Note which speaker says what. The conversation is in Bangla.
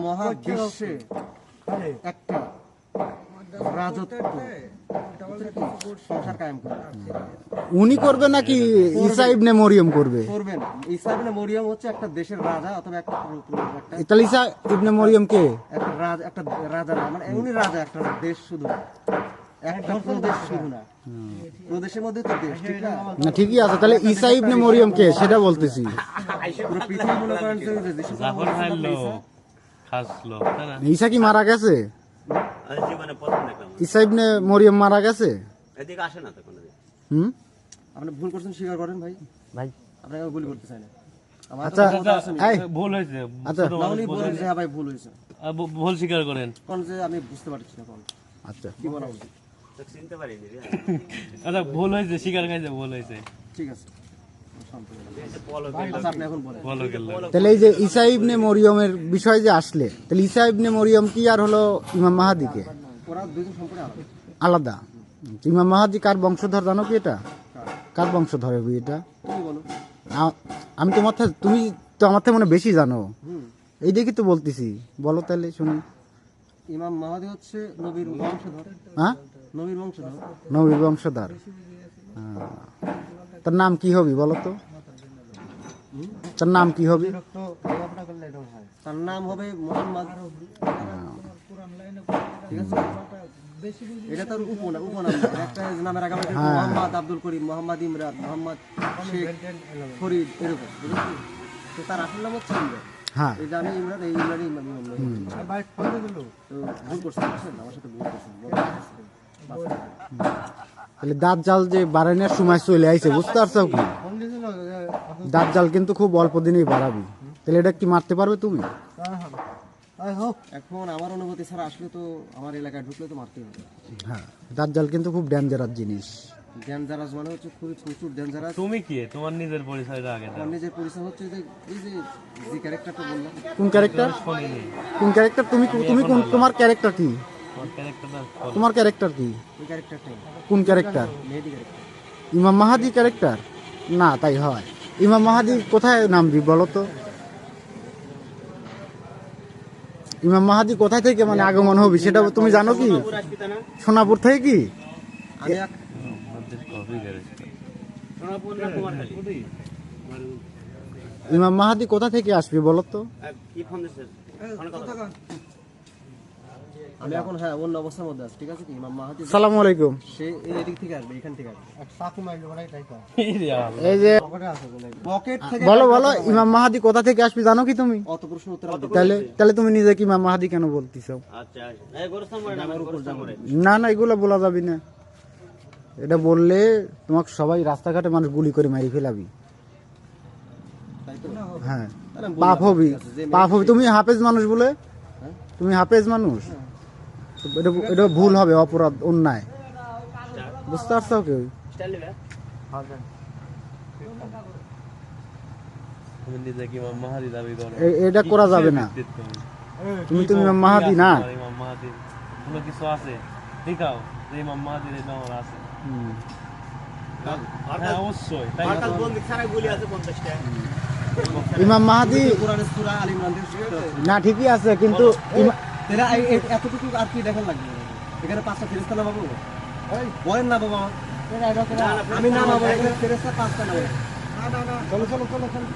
Speaker 1: মহাবিশ্বে একটা রাজত্ব সংসার কায়েম করবে।
Speaker 2: উনি করবে নাকি ঈসা ইবনে মরিয়ম করবে?
Speaker 1: করবেন। ঈসা ইবনে মরিয়ম হচ্ছে একটা দেশের রাজা অথবা একটা
Speaker 2: তাহলে ঈসা ইবনে মরিয়ম কে?
Speaker 1: একটা রাজা না, মানে উনি রাজা একটা দেশ, শুধু একটা প্রদেশ, শুধু না, প্রদেশের মধ্যে তো দেশ, ঠিক না?
Speaker 2: না ঠিকই আছে, তাহলে ঈসা ইবনে মরিয়ম কে সেটা বলতেছি।
Speaker 1: পুরো পৃথিবী মনে করেন যে দেশের
Speaker 2: ঈসা কি মারা গেছে? ঈসা ইবনে মরিয়ম মারা গেছে?
Speaker 1: আপনি ভুল করছেন, স্বীকার করেন ভাই।
Speaker 2: ভাই
Speaker 1: আপনাকে আমি ভুল করতে চাই না। আমার
Speaker 2: আচ্ছা এই
Speaker 3: ভুল হয়েছে।
Speaker 2: আচ্ছা
Speaker 1: না, উনি বলেন যে হ্যাঁ ভাই ভুল হয়েছে,
Speaker 3: ভুল স্বীকার করেন।
Speaker 1: কোন যে আমি বুঝতে পারছি না কোন
Speaker 2: আচ্ছা
Speaker 1: কি বলা উচিত।
Speaker 3: আচ্ছা ভুল হয়েছে, স্বীকার করেছে ভুল হয়েছে।
Speaker 1: ঠিক আছে, আচ্ছা, আপনি এখন বলেন।
Speaker 3: বলো গেল।
Speaker 2: তাহলে এই যে ঈসা ইবনে মরিয়মের বিষয় যে আসলে, তাহলে ঈসা ইবনে মরিয়ম কি আর হলো ইমাম মাহাদিকে?
Speaker 1: ওরা দুইজন সম্পূর্ণ আলাদা।
Speaker 2: আলাদা। ইমাম মাহাদি কার বংশধর জানো কি? এটা কার বংশধর হবে এটা?
Speaker 1: তুমি বলো।
Speaker 2: আমি তোমার থেকে, তুমি তো আমার থেকে মনে বেশি জানো, এই দেখি তো বলতেছি, বলো তাহলে শুনি।
Speaker 1: ইমাম মাহাদি হচ্ছে নবীর বংশধর।
Speaker 2: হ্যাঁ,
Speaker 1: নবীর বংশধর।
Speaker 2: নবীর বংশধর। তার নাম কি হবে বলো তো? তার নাম কি হবে?
Speaker 1: তার নাম হবে মুহাম্মদ। ঠিক আছে, এটা তার উপনাম। একটা নামের আগে মোহাম্মদ আব্দুল করিম, মোহাম্মদ ইমরান, মোহাম্মদ শেখ, ফরিদ, এরকম, বুঝেছি? তো তার আসল নাম হচ্ছে ইমরান।
Speaker 2: হ্যাঁ,
Speaker 1: এই যে আমি ইমরান, এই ইমরানই ইমাম। তো ভুল করছেন, বুঝছেন? আমার সাথে ভুল করছেন।
Speaker 2: তাহলে দাজ্জাল যে বাড়ানোর সময় চলে আইছে, বুঝতে পারছো কি? দাজ্জাল কিন্তু খুব অল্প দিনেই বাড়াবি। তাহলে এটা কি মারতে পারবে তুমি?
Speaker 1: এখন আমার অনুমতি ছাড়া আসলে তো, আমার এলাকায় ঢুকলে তো মারতেই হবে।
Speaker 2: হ্যাঁ, দাজ্জাল কিন্তু খুব ডেঞ্জারাস জিনিস।
Speaker 1: ডেঞ্জারাস মানে হচ্ছে খুবই প্রচুর ডেঞ্জারাস।
Speaker 3: তুমি কি তোমার নিজের পরিচয়টা আগে দাও।
Speaker 1: আমার নিজের পরিচয় হচ্ছে যে এই যে ক্যারেক্টারটা বললাম।
Speaker 2: কোন ক্যারেক্টার? কোন ক্যারেক্টার? তুমি তুমি কোন, তোমার ক্যারেক্টার কি? তোমার ক্যারেক্টার কি?
Speaker 1: ওই ক্যারেক্টারটাই
Speaker 2: কোন ক্যারেক্টার?
Speaker 1: মেহেদি ক্যারেক্টার।
Speaker 2: ইমাম মাহাদি ক্যারেক্টার? না তাই হয়। ইমাম মাহাদি কোথায় নামবি বলো তো? ইমাম মাহাদি কোথায় থেকে মানে আগমন হবে সেটা তুমি জানো কি? সোনাপুর থেকে কি?
Speaker 1: আমি
Speaker 2: ইমাম মাহাদি কোথা থেকে আসবে বলো তো?
Speaker 1: আমি এখন হ্যাঁ অন্য অবস্থার মধ্যে আছি, ঠিক আছে কি? ইমাম মাহাদি
Speaker 2: আসসালামু আলাইকুম।
Speaker 1: সে এই দিক থেকে আসবে, এখান থেকে আসবে।
Speaker 2: এই যে
Speaker 1: পকেট থেকে
Speaker 2: বলো বলো, ইমাম মাহাদি কোথা থেকে আসবে জানো কি তুমি?
Speaker 1: অত প্রশ্ন উত্তর
Speaker 2: তাহলে তাহলে তুমি নিজে কি ইমাম মাহাদি কেন বলতেছো? না না, এগুলো বলা যাবে না। এটা বললে তোমাকে সবাই রাস্তাঘাটে মানুষ গুলি করে মারি ফেলাবি। হ্যাঁ, পাপ হবি, পাপ হবি। তুমি হাফেজ মানুষ বলে, তুমি হাফেজ মানুষ, এটা এটা ভুল হবে, অপরাধ, অন্যায়, বুঝতে পারছো কেউ? এটা করা যাবে না। তুমি তুমি ইমাম মাহাদি না।
Speaker 3: কিছু আছে দেখাও যে ইমাম মাহাদির এটা আমার আছে। হ্যাঁ অবশ্যই, তাই
Speaker 2: ইমাম মাহাদি
Speaker 1: কোরআনের সূরা আল ইমরান থেকে শিখতে হবে।
Speaker 2: না ঠিকই আছে, কিন্তু
Speaker 1: তাহলে এতটুকু আর কি দেখার লাগবে? এখানে 5টা ফেরেশতা নামাবো? বলেন না বাবা, আমি নামাবো এখানে ফেরেশতা 5টা নামাবো। না না না, চলো চলো চলো চলো।